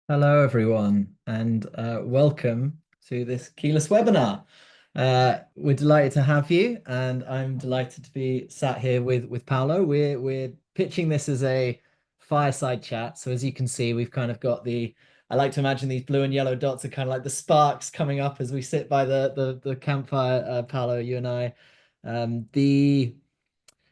Hello, everyone, and welcome to this Keyless webinar. We're delighted to have you, and I'm delighted to be sat here with Paolo. We're pitching this as a fireside chat. So as you can see, we've kind of got I like to imagine these blue and yellow dots are kind of like the sparks coming up as we sit by the campfire, Paolo, you and I. The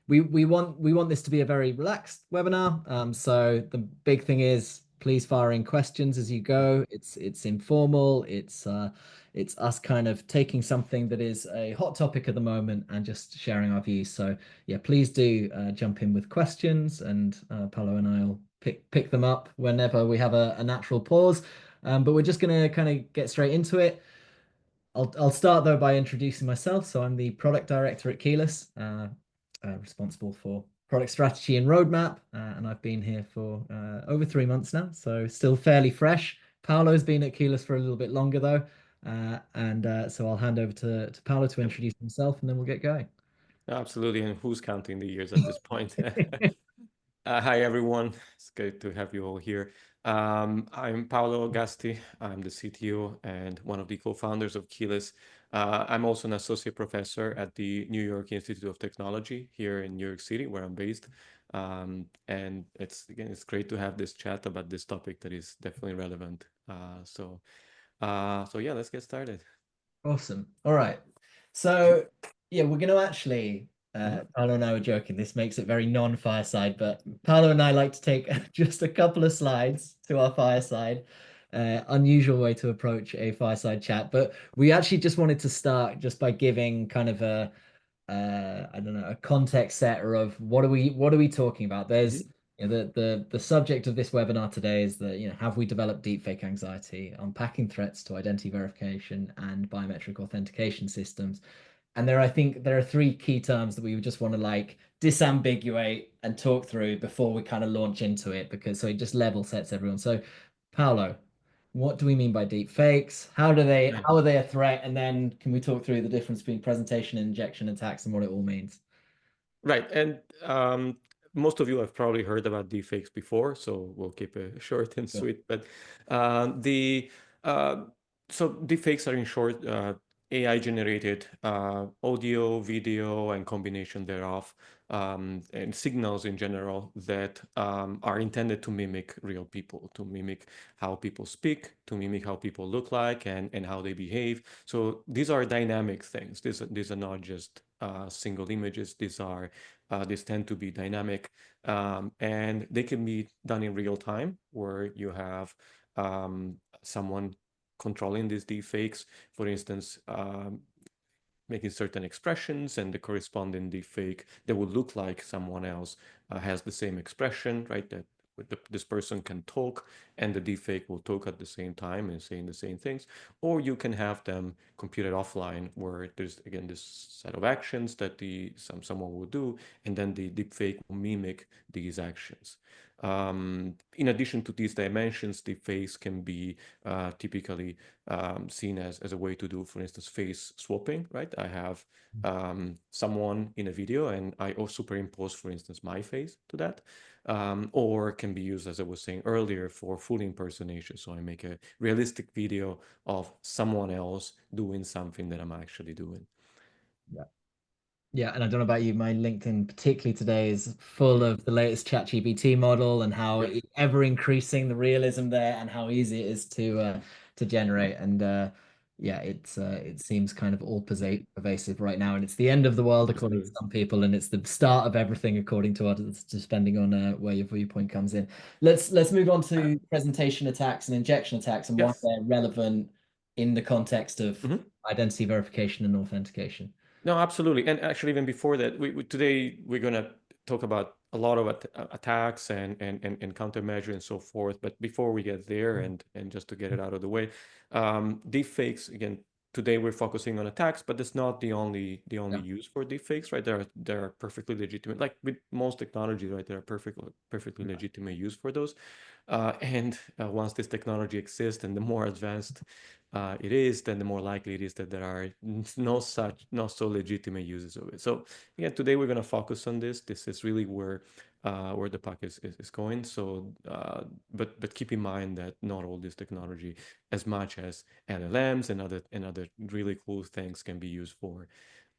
we want this to be a very relaxed webinar. So the big thing is please fire in questions as you go. It's informal. It's us kind of taking something that is a hot topic at the moment and just sharing our views. So yeah, please do jump in with questions, and Paolo and I'll pick them up whenever we have a natural pause. But we're just gonna kind of get straight into it. I'll start though by introducing myself. So I'm the product director at Keyless, responsible for product strategy and roadmap, and I've been here for over 3 months now, so still fairly fresh. Paolo's been at Keyless for a little bit longer though, and so I'll hand over to Paolo to Yep, introduce himself, and then we'll get going. absolutely. And who's counting the years at this point? Hi, everyone. It's good to have you all here. I'm Paolo Agasti. I'm the CTO and one of the co-founders of Keyless. I'm also an associate professor at the New York Institute of Technology here in New York City, where I'm based. And it's great to have this chat about this topic that is definitely relevant. So yeah, let's get started. Awesome. All right. So yeah, we're going to actually, Mhm. Paolo and I were joking. This makes it very non-fireside, but Paolo and I like to take just a couple of slides to our fireside. Unusual way to approach a fireside chat, but we actually just wanted to start just by giving kind of I don't know, a context setter of what are we talking about? There's Mhm. the subject of this webinar today is that have we developed deepfake anxiety, unpacking threats to identity verification and biometric authentication systems. And I think there are three key terms that we would just want to like disambiguate and talk through before we kind of launch into it, because so it just level sets everyone. So, Paolo, what do we mean by deep fakes? Yeah. How are they a threat? And then can we talk through the difference between presentation and injection attacks and what it all means? Right. And most of you have probably heard about deepfakes before, so we'll keep it short and Sure. sweet. But the uh, so deepfakes are in short AI generated audio, video, and combination thereof, and signals in general that are intended to mimic real people, to mimic how people speak, to mimic how people look like, and how they behave. So these are dynamic things. These are not just single images. These tend to be dynamic, and they can be done in real time, where you have someone controlling these deepfakes. For instance, making certain expressions, and the corresponding deepfake that would look like someone else has the same expression, right? That this person can talk, and the deepfake will talk at the same time and saying the same things. Or you can have them computed offline, where there's again this set of actions that someone will do, and then the deepfake will mimic these actions. In addition to these dimensions, deepfakes can be typically seen as a way to do, for instance, face swapping, right? I have someone in a video, and I also superimpose, for instance, my face to that. Or can be used, as I was saying earlier, for full impersonation. So I make a realistic video of someone else doing something that I'm actually doing. Yeah. Yeah, and I don't know about you, my LinkedIn, particularly today, is full of the latest ChatGPT model and how Yep. ever increasing the realism there and how easy it is to generate. And yeah, it seems kind of all pervasive right now, and it's the end of the world according to Absolutely. some people, and it's the start of everything according to others, just depending on where your viewpoint comes in. Let's move on to presentation attacks and injection attacks and why Yes. they're relevant in the context of Mhm. identity verification and authentication. No, absolutely. And actually, even before that, today we're going to talk about a lot of attacks and countermeasure and so forth. But before we get there, and just to get it out of the way, deepfakes, again, today we're focusing on attacks, but that's not the only Yeah. use for deepfakes, right? There are perfectly legitimate, like with most technology, right? There are perfectly legitimate use for those. And once this technology exists, and the more advanced it is, then the more likely it is that there are not so legitimate uses of it. So again, today we're going to focus on this. This is really where where the puck is going. So, but keep in mind that not all this technology, as much as LLMs and other really cool things, can be used for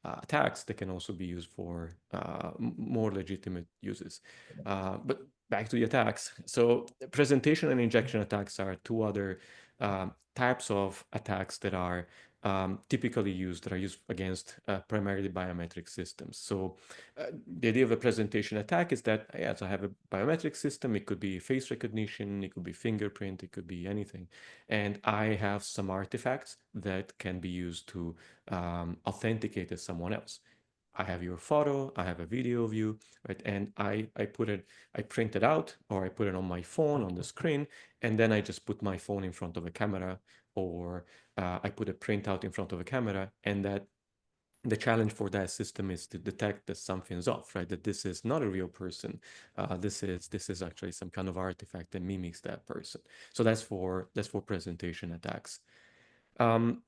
attacks, that can also be used for more legitimate uses. But back to the attacks. So presentation and injection attacks are two other types of attacks that are typically used, that are used against primarily biometric systems. So the idea of a presentation attack is that, yes, I have a biometric system. It could be face recognition, it could be fingerprint, it could be anything. And I have some artifacts that can be used to authenticate as someone else. I have your photo, I have a video of you, right? And I print it out, or I put it on my phone on the screen, and then I just put my phone in front of a camera, or I put a printout in front of a camera, and that the challenge for that system is to detect that something's off, right? That this is not a real person. This is actually some kind of artifact that mimics that person. So that's for presentation attacks. Um,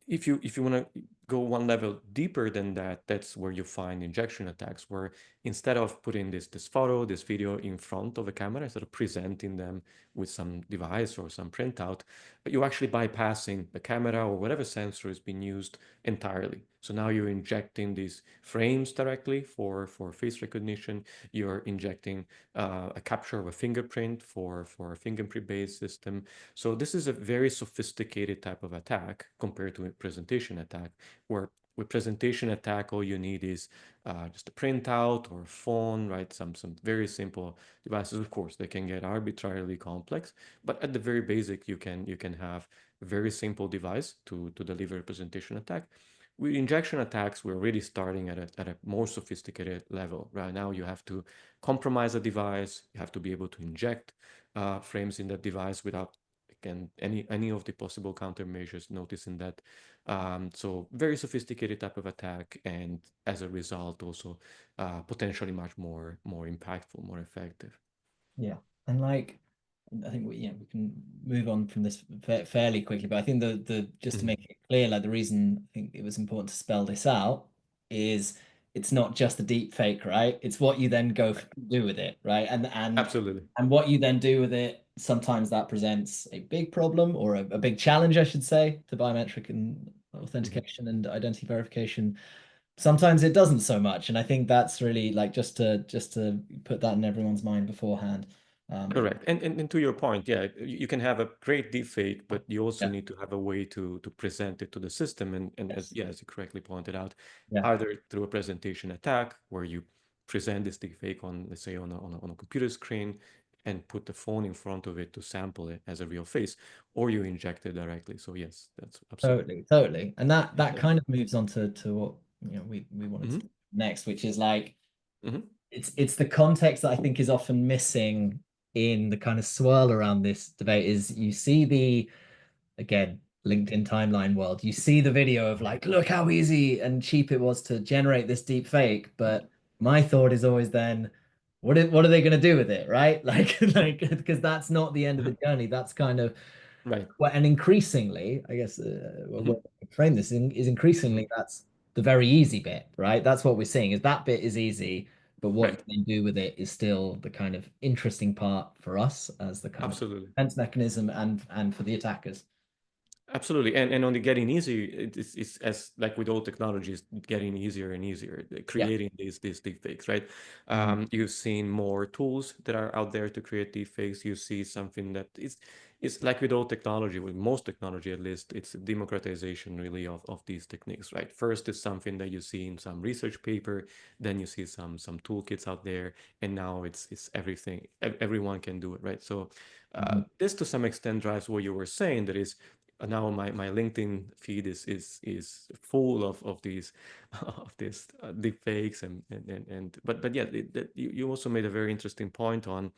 if you want to go one level deeper than that, that's where you find injection attacks, where instead of putting this photo, this video in front of a camera, instead of presenting them with some device or some printout, but you're actually bypassing the camera or whatever sensor is being used entirely. So now you're injecting these frames directly for face recognition. You're injecting a capture of a fingerprint for a fingerprint-based system. So this is a very sophisticated type of attack compared to a presentation attack, where with presentation attack, all you need is just a printout or a phone, right? Some very simple devices. Of course, they can get arbitrarily complex, but at the very basic, you can have a very simple device to deliver a presentation attack. With injection attacks, we're really starting at a more sophisticated level. Right now, you have to compromise a device. You have to be able to inject frames in that device without, again, any of the possible countermeasures, noticing that. So very sophisticated type of attack, and as a result, also potentially much more impactful, more effective. Yeah. And like, I think we can move on from this fairly quickly, but I think the just to Mhm. make it clear, like the reason I think it was important to spell this out is it's not just a deep fake, right? It's what you then go Right. do with it, right? Absolutely. And what you then do with it, sometimes that presents a big problem or a big challenge, I should say, to biometric and Mhm. authentication and identity verification. Sometimes it doesn't so much, and I think that's really like just to put that in everyone's mind beforehand. Um, Correct. And to your point, yeah, you can have a great deepfake, but you also yeah, need to have a way to present it to the system. And as yes, yeah, as you correctly pointed out, yeah. either through a presentation attack where you present this deepfake on, let's say, on a computer screen and put the phone in front of it to sample it as a real face, or you inject it directly. So yes, that's absolutely. Totally, totally. And that kind of moves on to what we wanted to Hmm. do next, which is like Hmm. it's the context that I think is often missing in the kind of swirl around this debate is you see the again LinkedIn timeline world, you see the video of like, look how easy and cheap it was to generate this deep fake. But my thought is always then, what are they going to do with it, right? Like because that's not the end of the journey. That's kind of Right. well, and increasingly, I guess a way Hmm. to frame this is increasingly that's the very easy bit, right? That's what we're seeing is that bit is easy, but what you Right. can do with it is still the kind of interesting part for us as the kind of Absolutely. defense mechanism and for the attackers. Absolutely, and on the getting easy, it's as like with all technologies, getting easier and easier, Yeah. creating these deepfakes, right? Mm. You've seen more tools that are out there to create deepfakes. You see something that is like with all technology, with most technology at least, it's a democratization really of these techniques, right? First, it's something that you see in some research paper, then you see some toolkits out there, and now it's everything. Everyone can do it, right? So Mhm. this to some extent drives what you were saying. That is now my LinkedIn feed is full of these of these deep fakes and but yeah, you also made a very interesting point on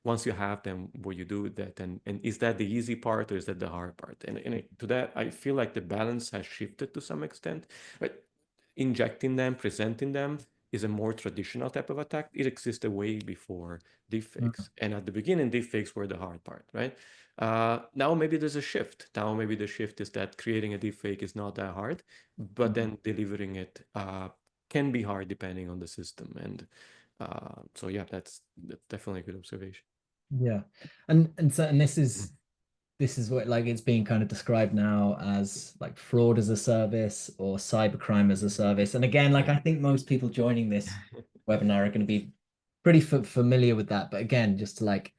once you have them, what you do with that, and is that the easy part or is that the hard part? To that, I feel like the balance has shifted to some extent, but injecting them, presenting them is a more traditional type of attack. It existed way before Mm. deepfakes, and at the beginning, deepfakes were the hard part, right? Now maybe there's a shift. Now maybe the shift is that creating a deepfake is not that hard, but Mhm. then delivering it can be hard depending on the system. So yeah, that's definitely a good observation. Yeah. And this is what like it's being kind of described now as like fraud as a service or cybercrime as a service. And again, like Yeah. I think most people joining this webinar are going to be pretty familiar with that. But again, just to like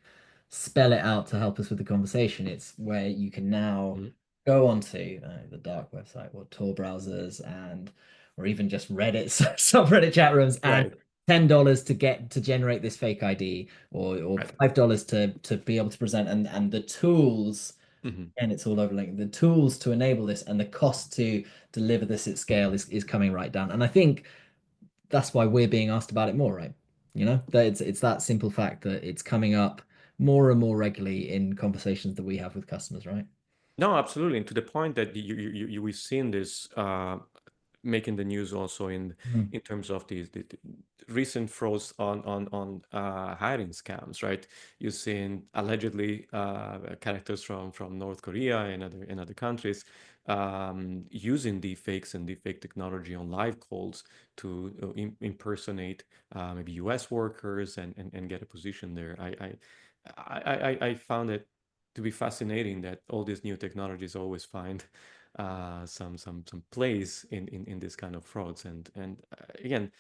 spell it out to help us with the conversation, it's where you can now Mhm. go onto the dark website or Tor browsers and or even just Reddit subreddit chat rooms and Right. $10 to get to generate this fake ID or Right. $5 to be able to present and the tools Hmm. and it's all over LinkedIn. The tools to enable this and the cost to deliver this at scale is coming right down. And I think that's why we're being asked about it more, right? You know, that it's that simple fact that it's coming up more and more regularly in conversations that we have with customers, right? No, absolutely. And to the point that we've seen this making the news also Mm. in terms of the recent frauds on hiring scams, right? You've seen allegedly characters from North Korea and other countries using deepfakes and deepfake technology on live calls to impersonate maybe U.S. workers and get a position there. I found it to be fascinating that all these new technologies always find some place in this kind of frauds and again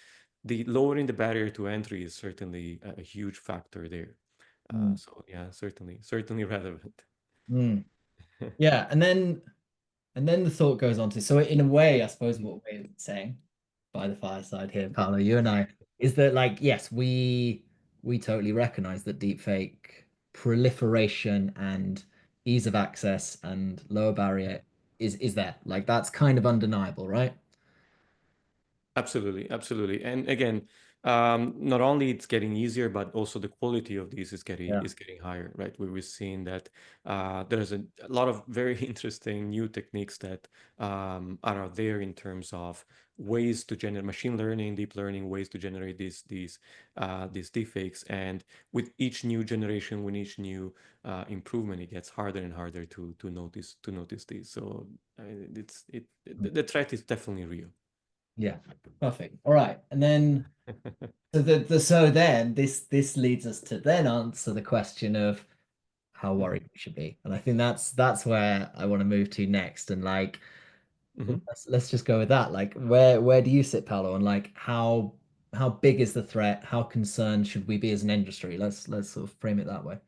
the lowering the barrier to entry is certainly a huge factor there. Mm. So yeah, certainly relevant. Mm. Yeah, and then the thought goes on to so in a way, I suppose Mhm. what we're saying by the fireside here, Paolo, you and I, is that like yes, we totally recognize that deepfake proliferation and ease of access and lower barrier is there. Like that's kind of undeniable, right? Absolutely, absolutely. And again, not only it's getting easier, but also the quality of these Yeah. is getting higher, right? We were seeing that there's a lot of very interesting new techniques that are out there in terms of ways to generate machine learning, deep learning, ways to generate these deepfakes. And with each new generation, with each new improvement, it gets harder and harder to notice these. So the threat is definitely real. Yeah. Perfect. All right. And then so then this leads us to then answer the question of how Mhm. worried we should be. And I think that's where I want to move to next. And like Mhm. let's just go with that. Like where do you sit, Paolo? And like how big is the threat? How concerned should we be as an industry? Let's sort of frame it that way.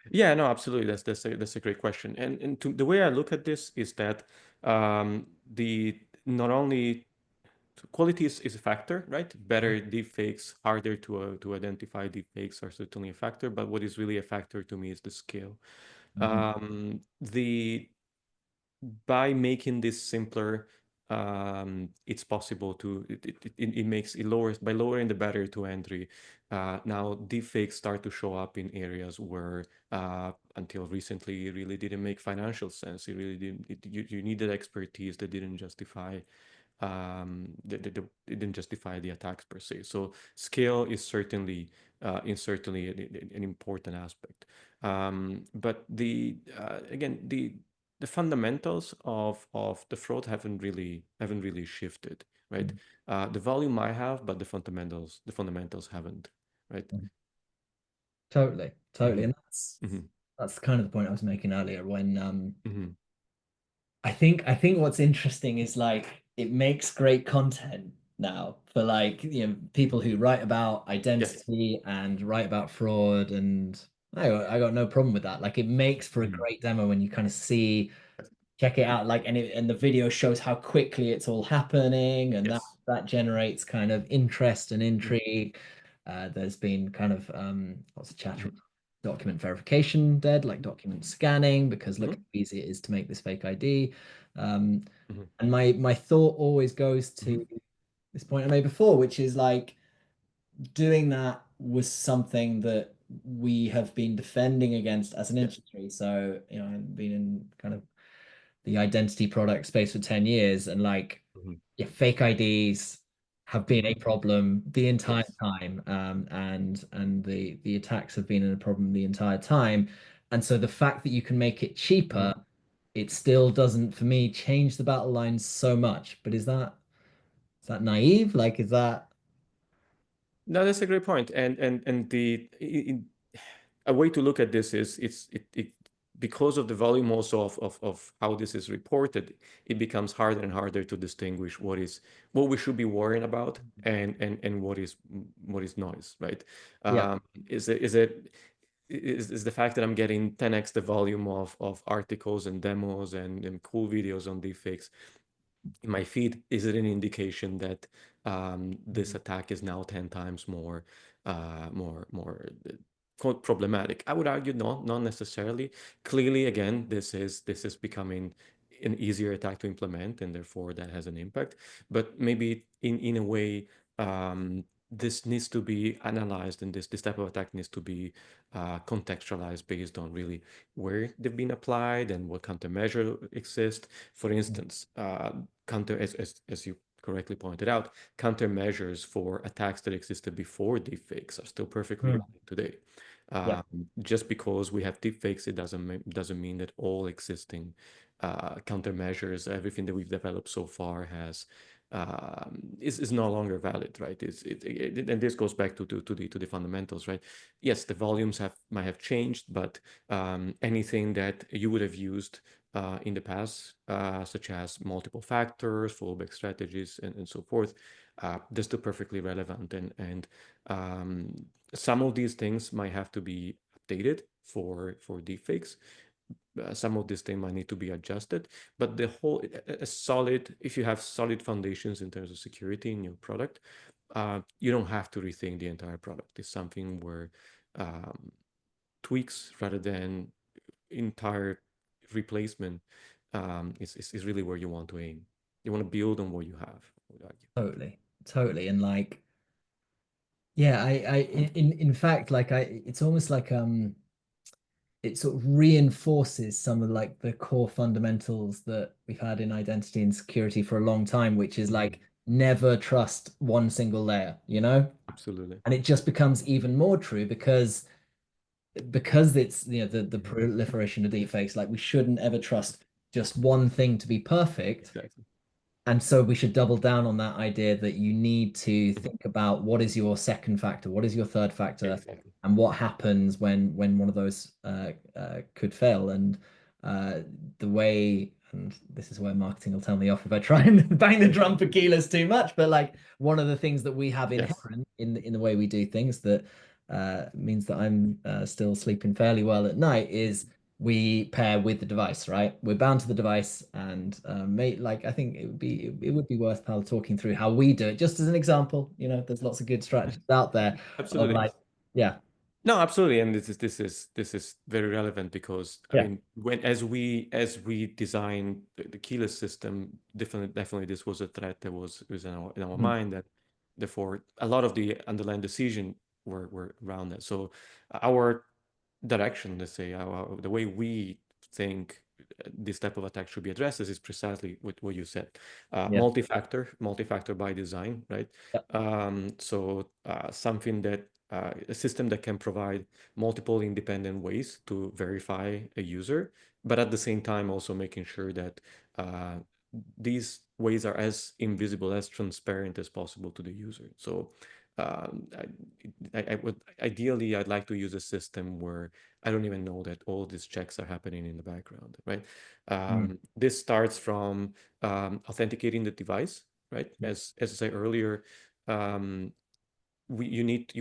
Yeah, no, absolutely. That's a great question. And the way I look at this is that the not only quality is a factor, right? Better deepfakes, harder to identify deepfakes are certainly a factor, but what is really a factor to me is the scale. Mhm. The by making this simpler, it's possible to it makes it lowers by lowering the barrier to entry. Now deepfakes start to show up in areas where until recently it really didn't make financial sense. It really didn't. You needed expertise that didn't justify it didn't justify the attacks per se. So scale is certainly an important aspect. But again the fundamentals of the fraud haven't really shifted, right? The volume might have, but the fundamentals haven't, right? Totally, totally. Hmm. And Hmm. that's kind of the point I was making earlier when Hmm. I think what's interesting is like it makes great content now for like people who write about Yes. identity and write about fraud and I got no problem with that. Like it makes for a Mhm. great demo when you kind of see check it out like and the video shows how quickly it's all happening and that Yes. that generates kind of interest and Mhm. intrigue. There's been kind of lots of chatter Mhm. on document verification dead like document scanning because look how Mhm. easy it is to make this fake ID. um, Mhm. and my thought always goes Mhm. to this point I made before, which is like doing that was something that we have been defending against as an Yeah. industry. So, I've been in kind of the identity product space for 10 years and like Mhm. yeah, fake IDs have been a Mhm. problem the entire Yes. time. And the attacks have been a problem the entire time. And so the fact that you can make it cheaper, Mhm. it still doesn't, for me, change the battle lines so much. But is that naive? Like, is that No, that's a great point. And a way to look at this is it because of the volume also of how this is reported, it becomes harder and harder to distinguish what we should be worrying about and what is noise, right? Yeah, Um, is the fact that I'm getting 10x the volume of articles and demos and cool videos on deepfakes in my feed, is it an indication that this attack is now 10 times more quote problematic? I would argue no, not necessarily. Clearly, again, this is becoming an easier attack to implement, and therefore that has an impact. But maybe in a way, this needs to be analyzed, and this type of attack needs to be contextualized based on really where they've been applied and what countermeasure exist. For instance, as you correctly pointed out, countermeasures for attacks that existed before deepfakes are still perfectly Mm. valid today. Yeah, Just because we have deepfakes, it doesn't mean that all existing countermeasures, everything that we've developed so far is no longer valid, right? And this goes back to the fundamentals, right? Yes, the volumes might have changed, but anything that you would have used in the past, such as multiple factors, fallback strategies, and so forth, they're still perfectly relevant. And some of these things might have to be updated for deepfakes. Some of these things might need to be adjusted, but the whole a solid, if you have solid foundations in terms of security in your product, you don't have to rethink the entire product. It's something where um, tweaks rather than entire replacement is really where you want to aim. You want to build on what you have, I would argue. totally, totally. And like, yeah, in fact, like it's almost like it sort of reinforces some of like the core fundamentals that we've had in identity and security for a long time, which is Mhm. like never trust one single layer, you know? Absolutely. And it just becomes even more true because it's the Mhm. proliferation of deepfakes, like we shouldn't ever trust just one thing to be perfect. Exactly. And so we should double down on that idea that you need to Mhm. think about what is your second factor, what is your third factor, Exactly. and what happens when one of those could fail. And uh, the way, and this is where marketing will tell me off if I try and bang the drum for kilos too much, but like one of the things that we have Yes. inherent in the way we do things that means that I'm still sleeping fairly well at night is we pair with the device, right? We're bound to the device, and like I think it would be worth Pal talking through how we do it, just as an example. There's lots of good strategies out there of Absolutely. like, yeah, No, absolutely, and this is very relevant because I yeah, mean, as we design the keyless system, definitely this was a threat that was in our mm, mind, that therefore a lot of the underlying decision were around that. So our direction, let's say, the way we think this type of attack should be addressed is precisely what you said, yeah, multi-factor by design, right? yeah, So something that a system that can provide multiple independent ways to verify a user, but at the same time also making sure that uh, these ways are as invisible, as transparent as possible to the user. So um, I would ideally, I'd like to use a system where I don't even know that all these checks are happening in the background, right? mm, This starts from authenticating the device, right? yeah, As I said earlier, um,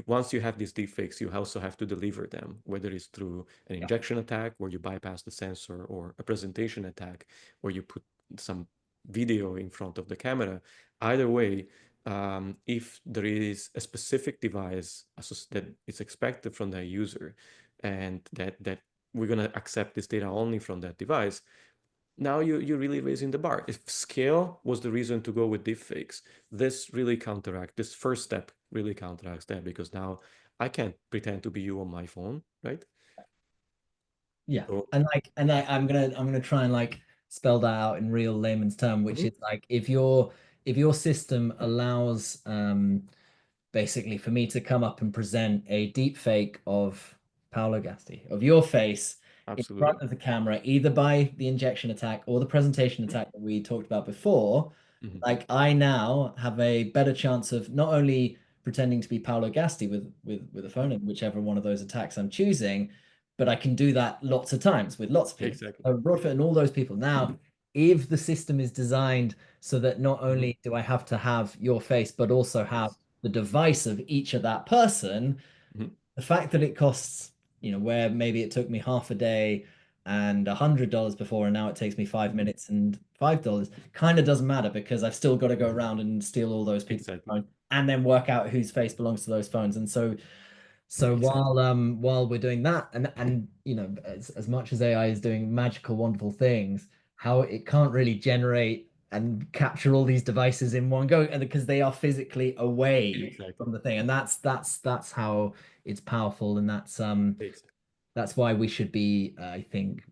once you have these deepfakes, you also have to deliver them, whether it's through an yeah, injection attack where you bypass the sensor, or a presentation attack where you put some video in front of the camera. Either way, if there is a specific device that is expected from the user, and that we're going to accept this data only from that device, now you're really raising the bar. If scale was the reason to go with deepfakes, this first step really counteracts that, because now I can't pretend to be you on my phone, right? yeah. So, And I'm gonna try and like spell that out in real layman's term, which mhm, is like if your system allows basically for me to come up and present a deep fake of Paolo Gasti, of your face in absolutely. front of the camera, either by the injection attack or the presentation attack that we talked about before, Mhm. like I now have a better chance of not only pretending to be Paolo Gasti with a phone in whichever one of those attacks I'm choosing, but I can do that lots of times with lots of people. Exactly. So Broadfoot and all those people. Now, if the system is designed so that not Mhm. only do I have to have your face, but also have Yes. the device of each of that person, Mhm. the fact that it costs, where maybe it took me half a day and $100 before, and now it takes me 5 minutes and $5, kind of doesn't matter because I've still got to go around and steal all those people's Exactly. phones and then work out whose face belongs to those phones. And so Exactly. while we're doing that, and as much as AI is doing magical, wonderful things, how it can't really generate and capture all these devices in one go, and because they are physically away Exactly. from the thing, and that's how it's powerful, and Exactly. that's why we should be, I think,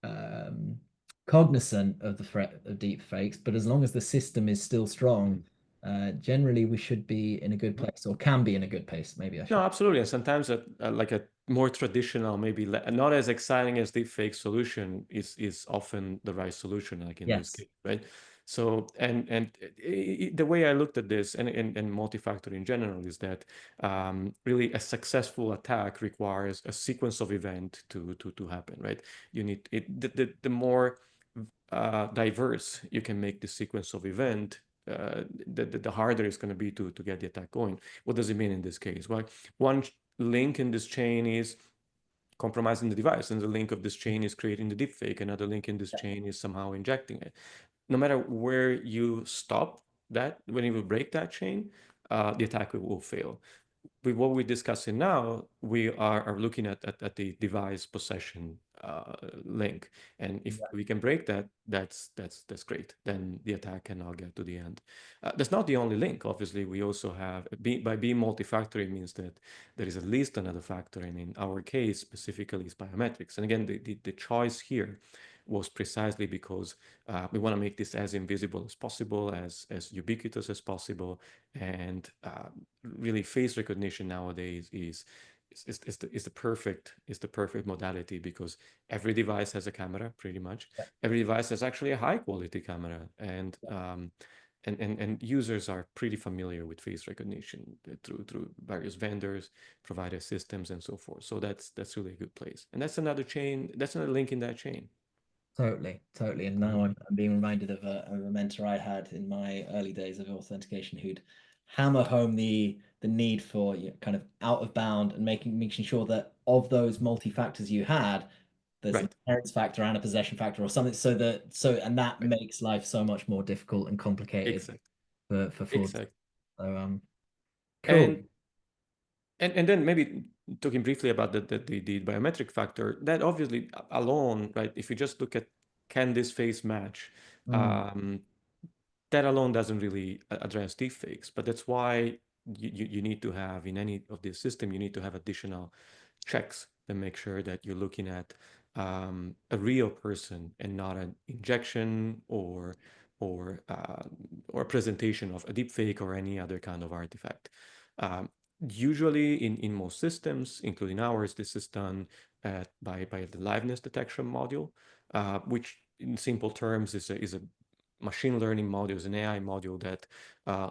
um, cognizant of the threat of deep fakes. But as long as the system is still strong, generally we should be in a good Mhm. place, or can be in a good place. Maybe I No, should. absolutely. And sometimes like a more traditional, maybe not as exciting as deepfake solution is often the right solution, like in this Yes. case, right? So, the way I looked at this and multi-factor in general is that really a successful attack requires a sequence of event to happen, right? You need it the more diverse you can make the sequence of event, the harder it's going to be to get the attack going. What does it mean in this case? Well, one link in this chain is compromising the device, and the link of this chain is creating the deepfake. Another link in this chain is somehow injecting it. No matter where you stop that, when you break that chain, the attack will fail. With what we're discussing now, we are looking at the device possession link. And if Yeah. we can break that, that's great. Then the attack cannot get to the end. That's not the only link. Obviously, we also have, by being multifactor, means that there is at least another factor. And in our case, specifically, is biometrics. And again, the choice here was precisely because we want to make this as invisible as possible, as ubiquitous as possible, and really face recognition nowadays is the perfect modality because every device has a camera pretty much. Yeah. Every device has actually a high quality camera, and users are pretty familiar with face recognition through various vendors, provider systems, and so forth. So that's really a good place, and that's another chain. That's another link in that chain. Totally, totally. And Mhm. now I'm being reminded of a mentor I had in my early days of authentication who'd hammer home the need for kind of out of bound and making sure that of those multi factors you had, there's an Right, inheritance factor and a possession factor or something, and that right, makes life so much more difficult and complicated exactly, for fraud. exactly. So cool. And and then maybe talking briefly about the biometric factor, that obviously alone, right? If you just look at can this face match, Mm, um, that alone doesn't really address deepfakes. But that's why you need to have in any of this system, you need to have additional checks to make sure that you're looking at a real person and not an injection or uh, or a presentation of a deepfake or any other kind of artifact. Um, Usually, in most systems, including ours, this is done by the liveness detection module, which in simple terms is a machine learning module, is an AI module that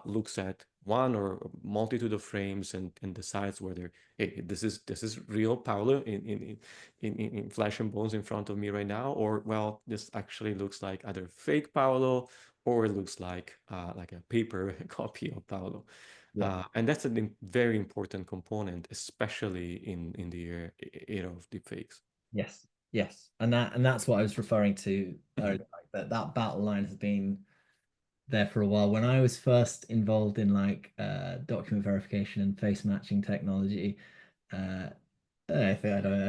looks at one or a multitude of frames and decides whether, hey, this is real Paolo in flesh and bones in front of me right now, or well, this actually looks like either fake Paolo or it looks like a paper copy of Paolo. yeah. And that's a very important component, especially in the era of deepfakes. Yes. Yes. And that's what I was referring to earlier, like that battle line has been there for a while. When I was first involved in like document verification and face matching technology, uh, I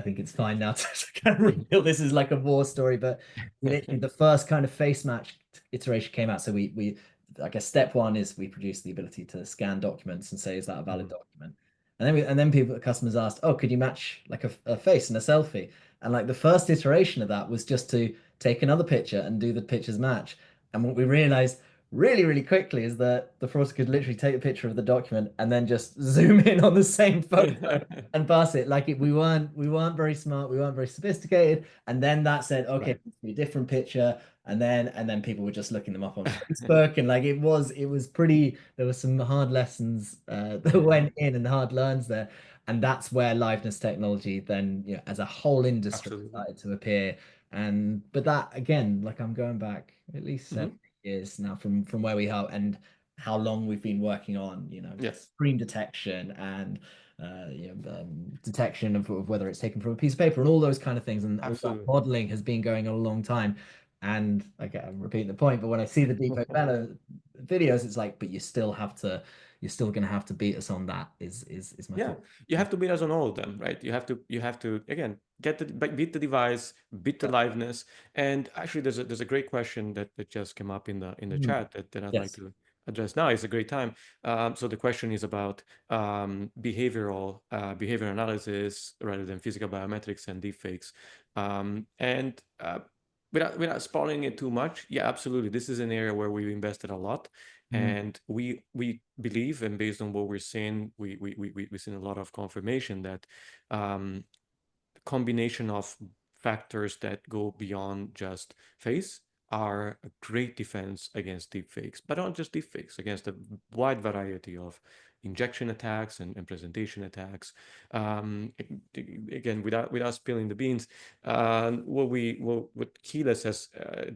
think it's fine now to kind of reveal this is like a war story, but literally the first kind of face match iteration came out. So we I guess step one is we produce the ability to scan documents and say, is that a valid Mhm. document? And then people, customers asked, oh, could you match like a face and a selfie? And like the first iteration of that was just to take another picture and do the pictures match. And what we realized really, really quickly is that the fraudster could literally take a picture of the document and then just zoom in on the same photo and pass it. We weren't very smart, we weren't very sophisticated. And then that said, okay, Right. it needs to be a different picture. And then people were just looking them up on Facebook. And like it was pretty, there were some hard lessons that Mhm. went in and hard learns there. And that's where liveness technology then, as a whole industry Absolutely. started to appear. And but that again, like I'm going back at least seven Hmm. years now from where we are and how long we've been working on, Yes, screen detection and detection of whether it's taken from a piece of paper and all those kind of things, and all that absolutely. modeling has been going on a long time. And okay, I'm repeating the point, but when I see the deepfake banner videos, it's like, but you're still going to have to beat us on that. Is my Yeah, thought. you have to beat us on all of them, right? You have to again get beat the device, beat the Yeah. liveness. And actually, there's a great question that just came up in the Mhm. chat that I'd like Yes. to address now. It's a great time. So the question is about behavior analysis rather than physical biometrics and deepfakes. And without spoiling it too much, yeah, absolutely, this is an area where we've invested a lot. Mhm. And we believe, and based on what we're seeing, we've seen a lot of confirmation that um, combination of factors that go beyond just face are a great defense against deepfakes, but not just deepfakes, against a wide variety of injection attacks and presentation attacks. Again, without spilling the beans, what Keyless has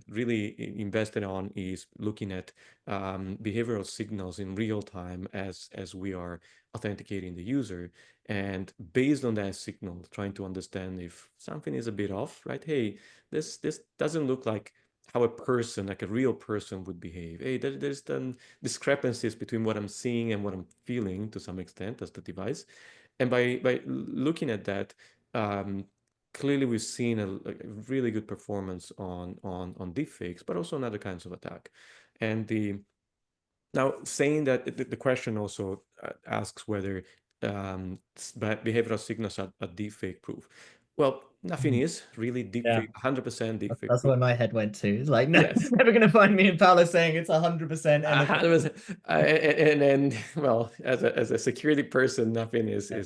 really invested on is looking at behavioral signals in real time as we are authenticating the user, and based on that signal trying to understand if something is a bit off, right? Hey, this doesn't look like how a person, like a real person, would behave. Hey, there's then discrepancies between what I'm seeing and what I'm feeling to some extent as the device. And by looking at that, um, clearly we've seen a really good performance on deepfakes, but also on other kinds of attack. And the now, saying that, the question also asks whether behavioral signals are deepfake proof. Well, nothing Mhm. is really Yeah. deepfake, 100% deepfake That's proof. where my head went to. It's like, no, Yes, you're never going to find me in Palace saying it's 100% anything. 100%. And well, as a security person, nothing Yeah.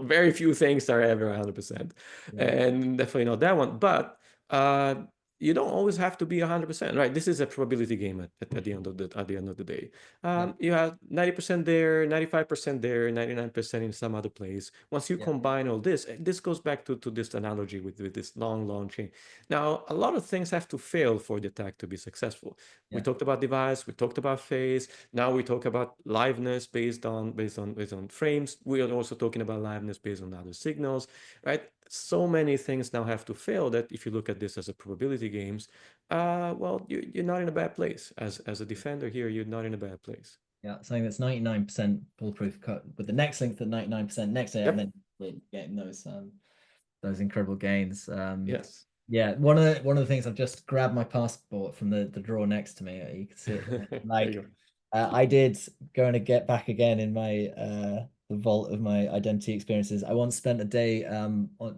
very few things are ever 100%, Yeah. and definitely not that one. But uh, you don't always have to be 100%, right? This is a probability game at the end of the day. Yeah. You have 90% there, 95% there, 99% in some other place. Once you Yeah. combine all this, this goes back to this analogy with this long chain. Now, a lot of things have to fail for the attack to be successful. We Yeah. talked about device, we talked about phase. Now we talk about liveness based on frames. We are also talking about liveness based on other signals, right? So many things now have to fail that if you look at this as a probability games, well, you're not in a bad place. As a defender here, you're not in a bad place. Yeah. Something that's 99% bulletproof cut with the next link at 99% next to it, and Yep. then really getting those incredible gains. Yes. Yeah, one of the things I've just grabbed my passport from the drawer next to me. You can see it there. There you Like go. I did going to get back again in my the vault of my identity experiences. I once spent a day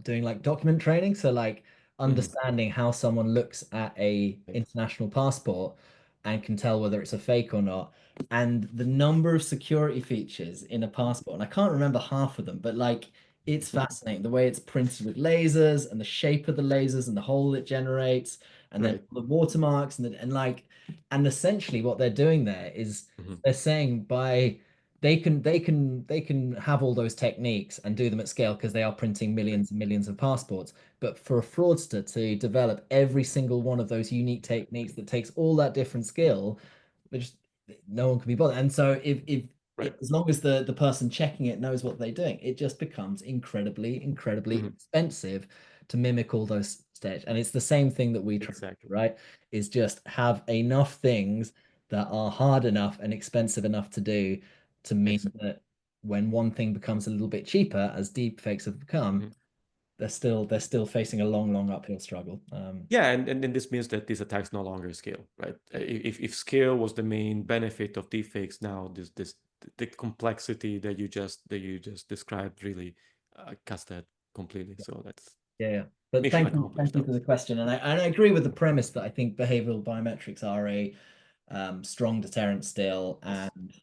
doing like document training, so like Mhm. understanding how someone looks at a Right. international passport and can tell whether it's a fake or not. And the number of security features in a passport, and I can't remember half of them, but like it's fascinating the way it's printed with lasers and the shape of the lasers and the hole it generates, and then Right. the watermarks and essentially what they're doing there is Mhm. they're saying by they can have all those techniques and do them at scale because they are printing Right. millions and millions of passports. But for a fraudster to develop every single one of those unique techniques that takes all that different skill, which no one can be bothered. And so if Right. as long as the person checking it knows what they're doing, it just becomes incredibly, incredibly Mhm. expensive to mimic all those steps. And it's the same thing that we try to do, Exactly. right? Is just have enough things that are hard enough and expensive enough to do to mean Exactly. that when one thing becomes a little bit cheaper, as deep fakes have become, they're still facing a long, long uphill struggle. Yeah, and this means that these attacks no longer scale, right? If scale was the main benefit of deepfakes, now this the complexity that you just described really cuts that completely. So that's Yeah, yeah. But mission thank you, accomplished, thank I you for would the say. question, and I agree with the premise that I think behavioral biometrics are strong deterrent still, Yes. and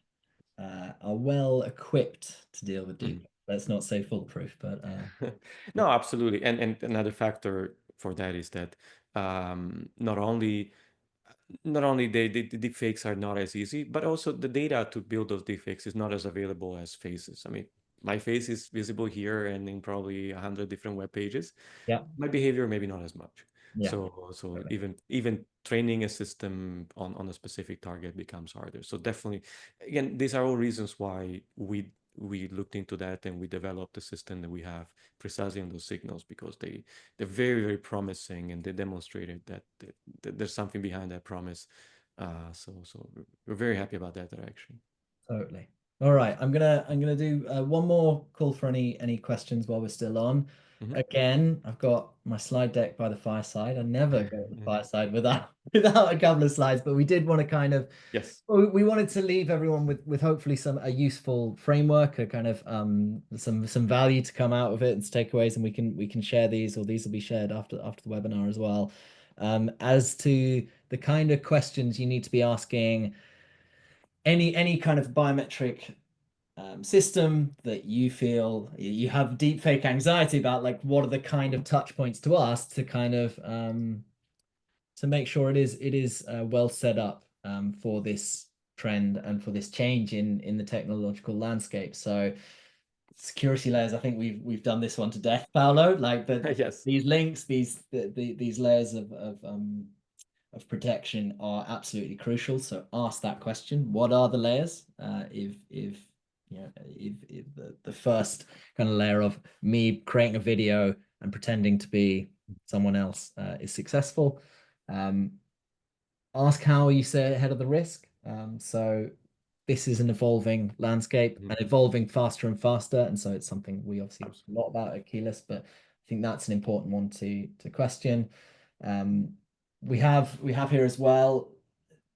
are well equipped to deal with Mhm. deep. Let's not say foolproof, but No, absolutely. And another factor for that is that not only the deepfakes are not as easy, but also the data to build those deepfakes is not as available as faces. I mean, my face is visible here and in probably 100 different web pages. yeah, My behavior maybe not as much. yeah, So totally. even training a system on a specific target becomes harder. So definitely, again, these are all reasons why we looked into that and we developed the system that we have precisely on those signals because they're very, very promising and they demonstrated that there's something behind that promise. So we're very happy about that direction. Totally. All right, I'm gonna do one more call for any questions while we're still on. Mhm. Again, I've got my slide deck by the fireside. I never go to the fireside without without a couple of slides, but we did want to kind of Yes, we wanted to leave everyone with hopefully some a useful framework, a kind of some value to come out of it and takeaways, and we can share these, or these will be shared after the webinar as well. As to the kind of questions you need to be asking any kind of biometric system that you feel you have deepfake anxiety about, like what are the kind of touch points to us to kind of to make sure it is well set up for this trend and for this change in the technological landscape. So security layers, I think we've done this one to death, Paolo. Like yes, these links, these layers of protection are absolutely crucial. So ask that question: what are the layers? If you know, if the first kind of layer of me creating a video and pretending to be someone else is successful, um, ask how you stay ahead of the risk. So this is an evolving landscape Mhm. and evolving faster and faster, and so it's something we obviously talk a Absolutely. lot about at Keyless, but I think that's an important one to question. Um, we have here as well,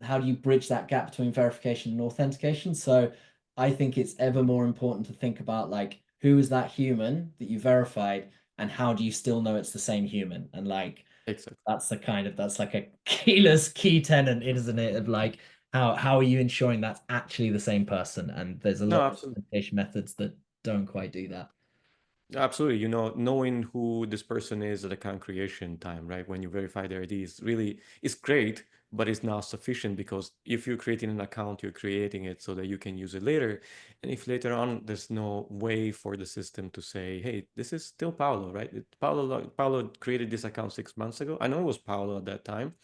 how do you bridge that gap between verification and authentication? So I think it's ever more important to think about, like, who is that human that you verified and how do you still know it's the same human? And like Exactly. that's like a keyless key tenant, isn't it? Of like how are you ensuring that's actually the same person? And there's a No, lot of absolutely. authentication methods that don't quite do that. Absolutely. Knowing who this person is at account creation time, right? When you verify their ID is really is great, but it's not sufficient because if you're creating an account, you're creating it so that you can use it later. And if later on there's no way for the system to say, hey, this is still Paolo, right? Paolo created this account 6 months ago. I know it was Paolo at that time.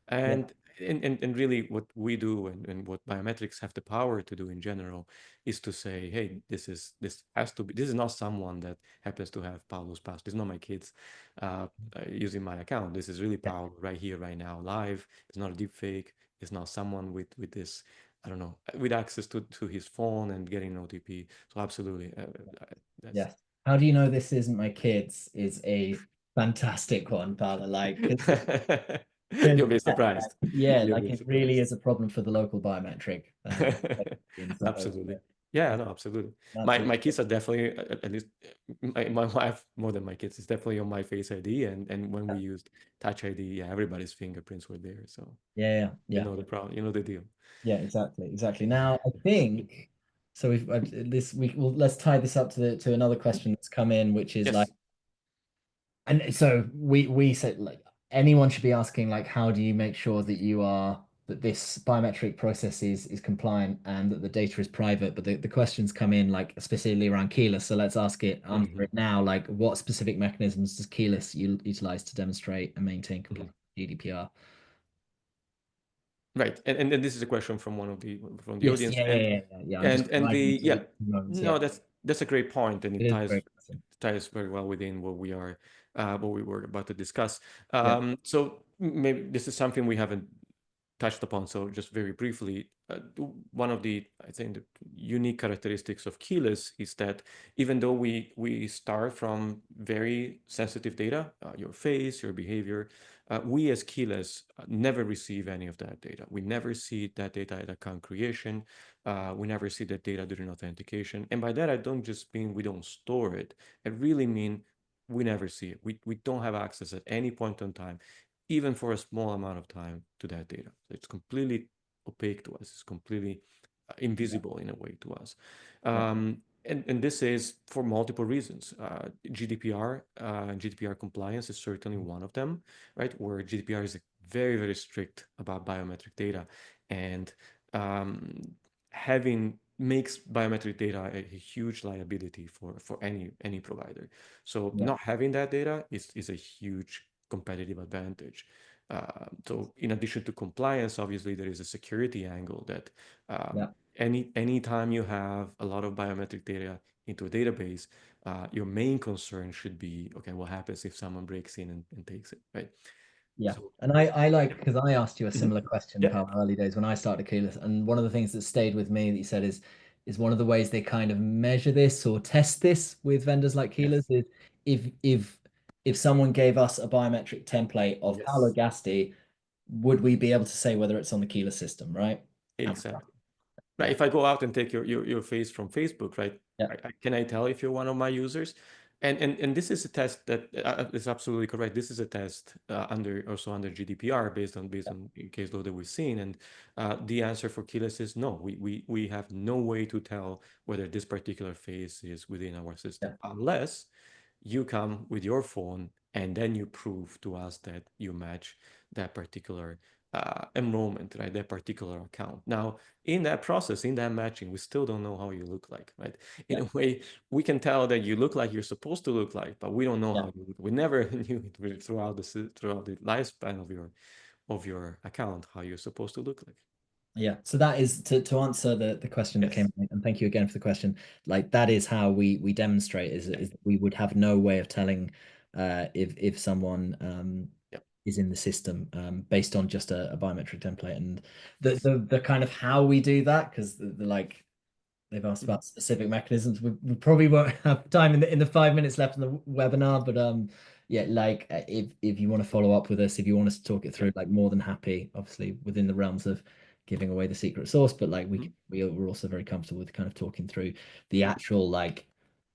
Yeah, And really what we do and what biometrics have the power to do in general is to say, hey, this is not someone that happens to have Paulo's past. This is not my kids using my account. This is really yeah, Paulo right here, right now, live. It's not a deep fake. It's not someone with this, I don't know, with access to his phone and getting an OTP. So absolutely, that's yes. How do you know this isn't my kids is a fantastic one, Paula. Like, you'll be like, surprised. yeah, You'll like be it really surprised. is a problem for the local biometric in some ways. Absolutely. Yeah, no, absolutely. That's My really kids are definitely at least my wife more than my kids is definitely on my Face ID and when we used Touch ID, yeah, everybody's fingerprints were there. So yeah, yeah, you yeah. know the problem, you know the deal. Yeah, exactly, exactly. Now, I think so. We've this we well, let's tie this up to another question that's come in, which is like, Yes. and so we said like anyone should be asking like, how do you make sure that that this biometric process is compliant and that the data is private? But the questions come in like specifically around Keyless. So let's answer Hmm. it now. Like, what specific mechanisms does Keyless utilize to demonstrate and maintain Hmm. compliance with GDPR? Right. And this is a question from one of the Yes, audience. yeah, yeah, And yeah, yeah. Yeah. I'm just and driving the to yeah, the moments. Yeah. no, that's a great point, and It it is a great question. ties very well within what we were about to discuss. Yeah. So maybe this is something we haven't touched upon. So just very briefly, one of the I think the unique characteristics of keyless is that even though we start from very sensitive data, your face, your behavior, we as keyless never receive any of that data. We never see that data at account creation. We never see that data during authentication. And by that, I don't just mean we don't store it. I really mean we never see it. We don't have access at any point in time, even for a small amount of time, to that data. So it's completely opaque to us. It's completely Yeah, invisible in a way to us. yeah, And this is for multiple reasons. GDPR, GDPR compliance is certainly one of them, right? Where GDPR is very, very strict about biometric data, and um, having makes biometric data a huge liability for any provider. So yeah, not having that data is a huge competitive advantage. So in addition to compliance, obviously there is a security angle that yeah, anytime you have a lot of biometric data into a database, your main concern should be, okay, what happens if someone breaks in and takes it, right? yeah. So, And I yeah. like because I asked you a Mhm. similar question, Yeah. Pal, early days when I started Keyless, and one of the things that stayed with me that you said is one of the ways they kind of measure this or test this with vendors like Keyless Yes. is if someone gave us a biometric template of Paolo Yes. Gasti, would we be able to say whether it's on the Keyless system, right? And Exactly. Right. yeah, If I go out and take your face from Facebook, right? yeah, Can I tell if you're one of my users? And this is a test that is absolutely correct. This is a test under also under GDPR based yeah, on case law that we've seen. And the answer for keyless is no. We have no way to tell whether this particular face is within our system yeah, unless you come with your phone and then you prove to us that you match that particular enrollment, right? That particular account. Now, in that process, in that matching, we still don't know how you look like, right? In yeah, a way, we can tell that you look like you're supposed to look like, but we don't know yeah. how you look. We never knew it throughout throughout the lifespan of your account how you're supposed to look like. Yeah, so that is to answer the question that Yes. came, and thank you again for the question. Like that is how we demonstrate Yeah. is that we would have no way of telling if someone Yeah. is in the system based on just a biometric template, and Yes. the kind of how we do that because the like they've asked Mhm. about specific mechanisms. We probably won't have time in the 5 minutes left in the webinar, but yeah, like if you want to follow up with us, if you want us to talk it Yeah. through, like more than happy, obviously within the realms of giving away the secret sauce, but like Mhm. we're also very comfortable with kind of talking through the actual like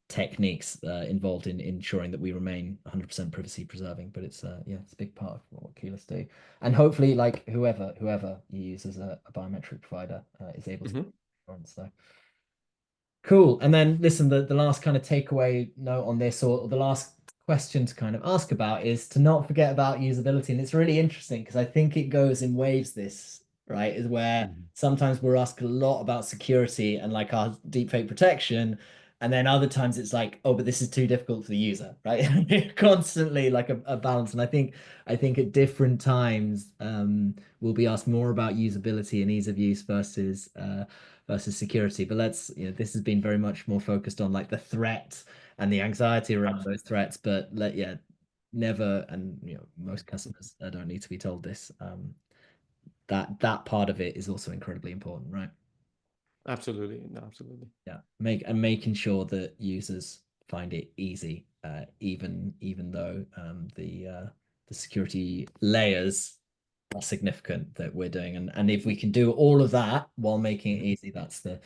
techniques involved in ensuring that we remain 100% privacy preserving. But it's yeah, it's a big part of what Keyless do, and hopefully like whoever you use as a biometric provider is able to. Mhm. So cool. And then listen, the last kind of takeaway note on this, or the last question to kind of ask about is to not forget about usability. And it's really interesting because I think it goes in waves, this, right? Is where Mhm. sometimes we're asked a lot about security and like our deepfake protection. And then other times it's like, oh, but this is too difficult for the user, right? Constantly like a balance. And I think at different times we'll be asked more about usability and ease of use versus security. But this has been very much more focused on like the threat and the anxiety around those threats. But yeah, never, and most customers don't need to be told this. That part of it is also incredibly important, right? Absolutely. No, absolutely. Yeah, making sure that users find it easy, even though the security layers are significant that we're doing, and if we can do all of that while making it Mhm. easy, that's the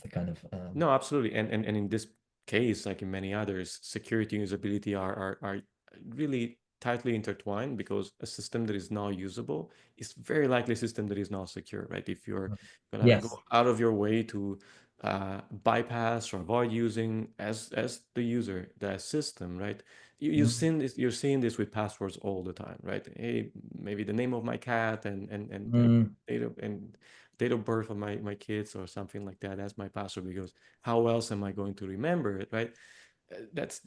kind of No, absolutely. And in this case, like in many others, security and usability are really tightly intertwined because a system that is not usable is very likely a system that is not secure, right? If you're gonna yes. go out of your way to bypass or avoid using as the user that system, right? Mm, You're seeing this with passwords all the time, right? Hey, maybe the name of my cat and mm, date of birth of my kids or something like that. That's my password because how else am I going to remember it, right? That's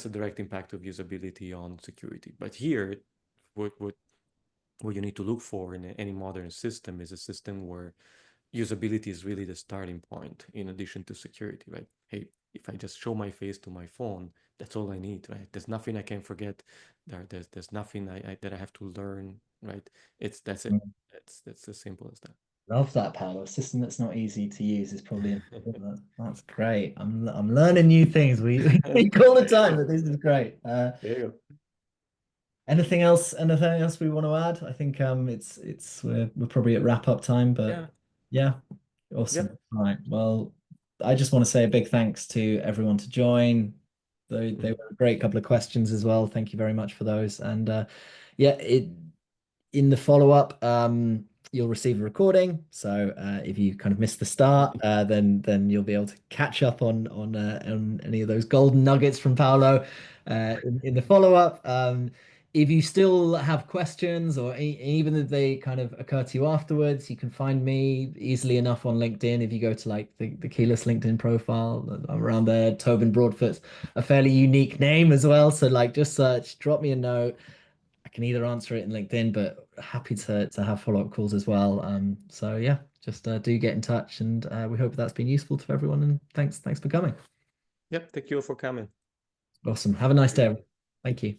a direct impact of usability on security. But here, what what what you need to look for in any modern system is a system where usability is really the starting point in addition to security, right? Hey, if I just show my face to my phone, that's all I need, right? There's nothing I can forget. There's nothing that I have to learn, right? That's it. mm. That's as simple as that. Love that, Paolo. A system that's not easy to use is probably that's great. I'm learning new things. We think all the time, but this is great. There you go. Anything else we want to add? I think we're probably at wrap up time, but Yeah. yeah, awesome. Yep. All right. Well, I just want to say a big thanks to everyone to join. They Mhm. were a great couple of questions as well. Thank you very much for those. And yeah, in the follow-up, you'll receive a recording. So if you kind of missed the start, then you'll be able to catch up on any of those golden nuggets from Paolo in the follow-up. If you still have questions, or even if they kind of occur to you afterwards, you can find me easily enough on LinkedIn. If you go to like the Keyless LinkedIn profile, I'm around there. Tobin Broadfoot's a fairly unique name as well. So like just search, drop me a note. I can either answer it in LinkedIn, but happy to have follow-up calls as well. So yeah, just do get in touch, and we hope that's been useful to everyone. And thanks for coming. Yep, thank you for coming. Awesome. Have a nice day. Thank you.